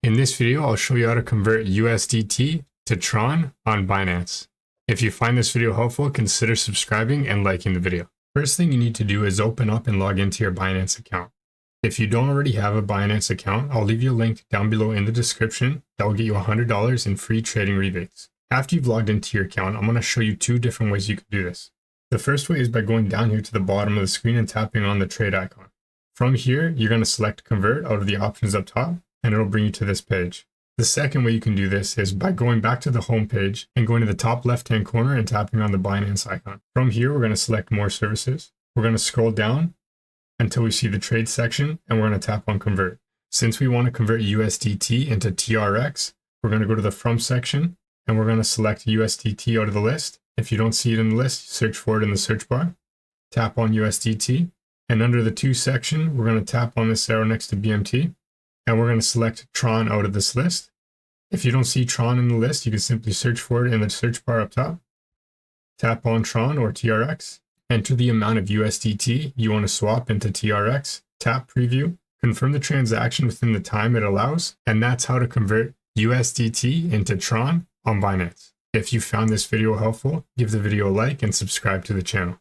In this video, I'll show you how to convert USDT to TRON on Binance. If you find this video helpful, consider subscribing and liking the video. First thing you need to do is open up and log into your Binance account. If you don't already have a Binance account, I'll leave you a link down below in the description that will get you $100 in free trading rebates. After you've logged into your account, I'm going to show you two different ways you can do this. The first way is by going down here to the bottom of the screen and tapping on the trade icon. From here, you're going to select convert out of the options up top, and it'll bring you to this page. The second way you can do this is by going back to the home page and going to the top left-hand corner and tapping on the Binance icon. From here, we're going to select more services. We're going to scroll down until we see the trade section, and we're going to tap on convert. Since we want to convert USDT into TRX, we're going to go to the from section and we're going to select USDT out of the list. If you don't see it in the list, search for it in the search bar. Tap on USDT, and under the to section, we're going to tap on this arrow next to BMT. And we're going to select TRON out of this list. If you don't see TRON in the list, you can simply search for it in the search bar up top. Tap on TRON or TRX. Enter the amount of USDT you want to swap into TRX. Tap preview. Confirm the transaction within the time it allows. And that's how to convert USDT into TRON on Binance. If you found this video helpful, give the video a like and subscribe to the channel.